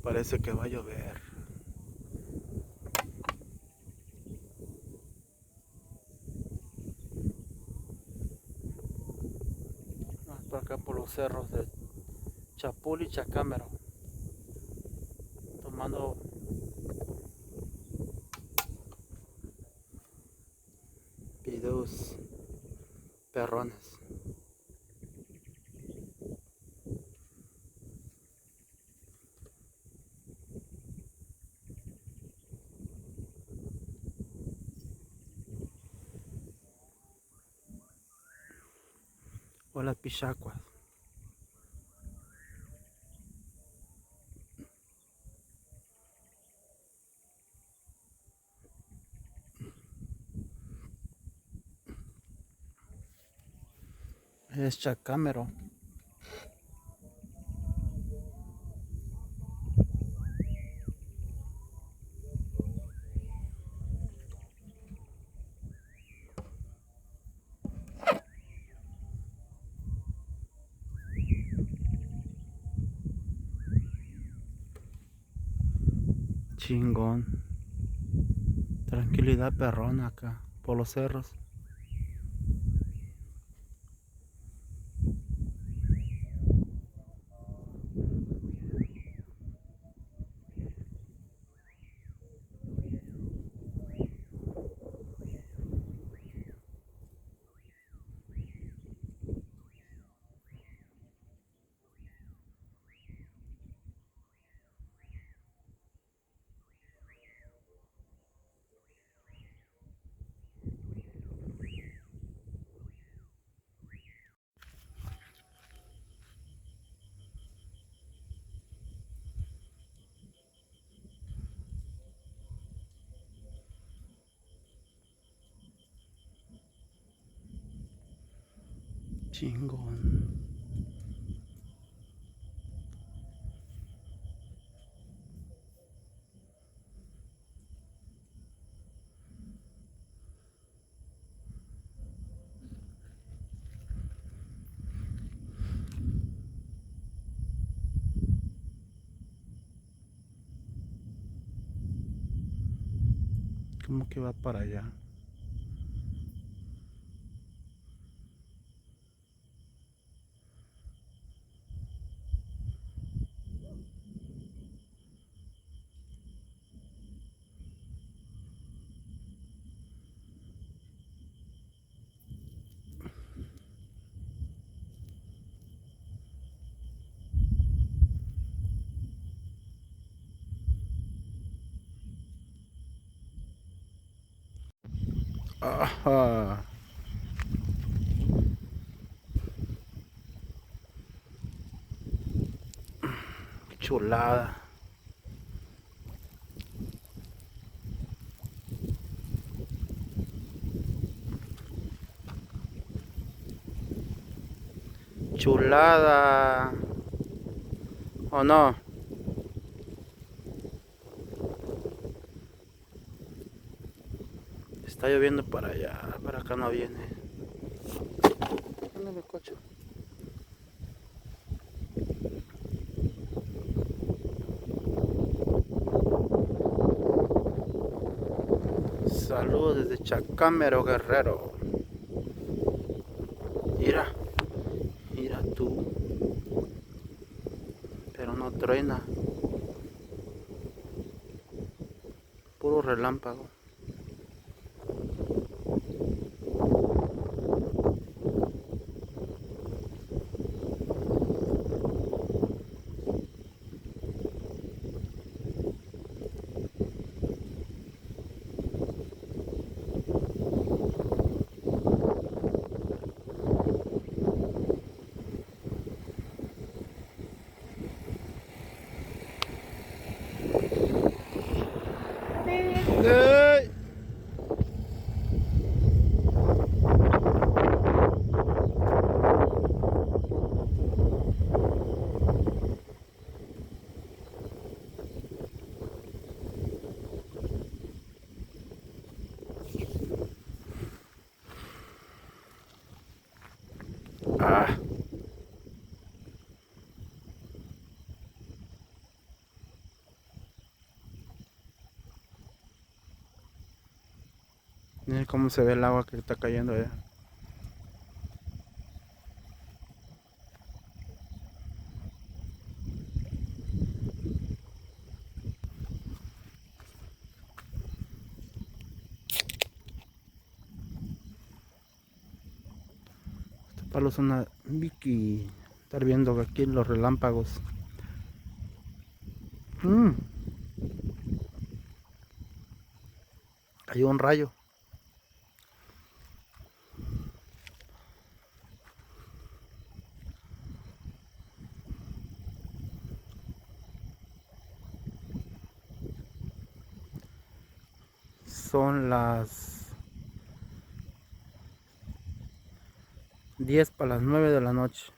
Parece que va a llover. Vamos por acá por los cerros de Chapul y Chacámero, tomando videos perrones. Hola pichacuas. Es Chacámero. Chingón. Tranquilidad perrona acá por los cerros. Chingón. ¿Cómo que va para allá? Ajá. Qué chulada. Chulada. ¿O no? Está lloviendo para allá. Para acá no viene. Ándale, coche. Saludos desde Chacámero, Guerrero. Mira, mira tú. Pero no truena. Puro relámpago. ¡Ey! Ah. cómo se ve el agua que está cayendo allá. Este palo es una Vicky. Estar viendo aquí los relámpagos. Cayó un rayo. Son las 10 para las 9 de la noche.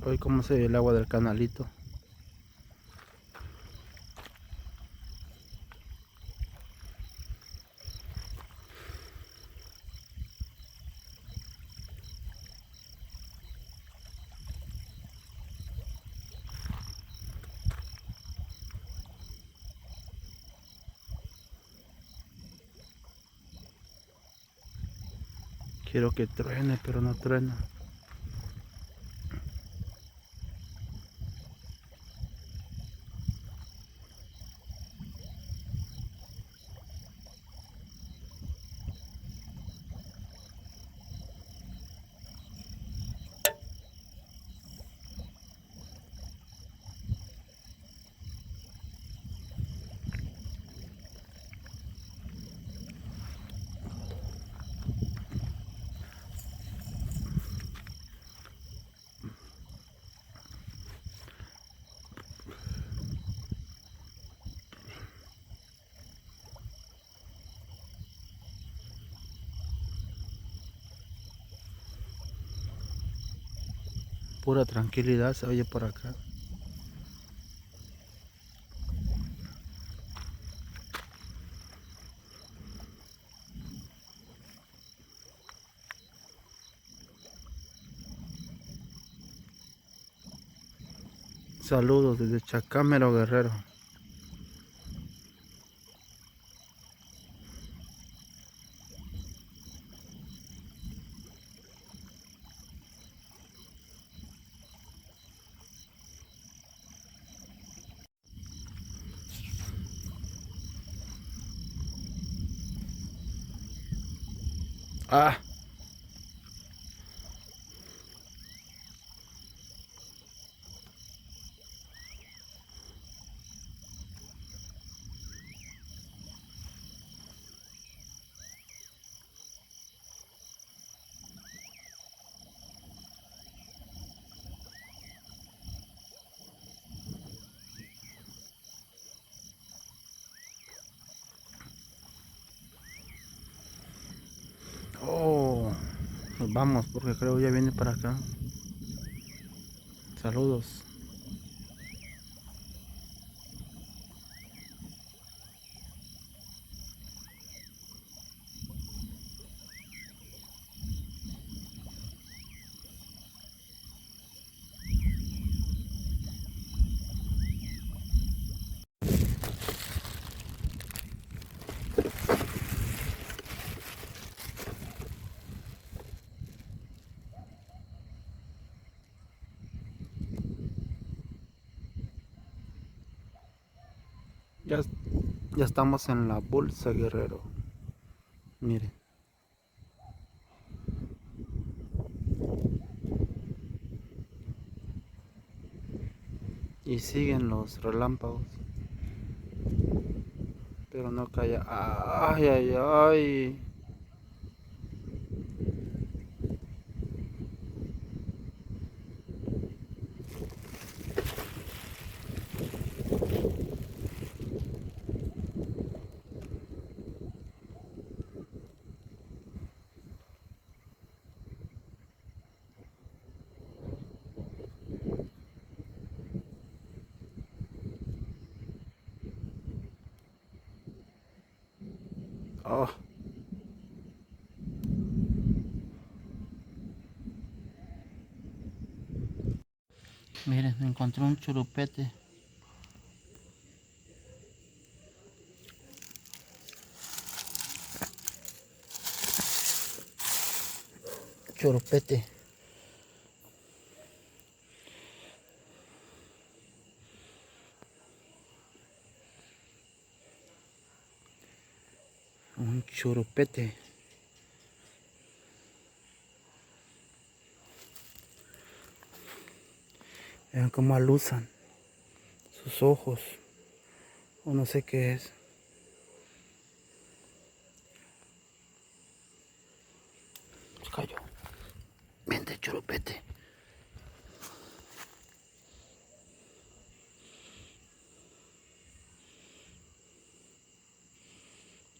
Hoy cómo se ve el agua del canalito. Quiero que truene, pero no truena. Pura tranquilidad se oye por acá. Saludos desde Chacámero, Guerrero. Ah, oh, nos vamos porque creo ya viene para acá. Saludos. Ya, ya estamos en la bolsa, Guerrero. Miren. Y siguen los relámpagos. Pero no calla. Ay, ay, ay. Oh. Miren, encontré un churupete. Churupete. Un churupete. Vean cómo alusan sus ojos. O no sé qué es. Se cayó. Vente, churupete.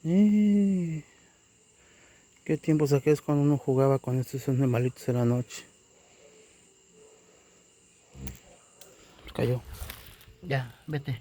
Qué tiempos aquellos cuando uno jugaba con estos animalitos en la noche. Se cayó. Ya, vete.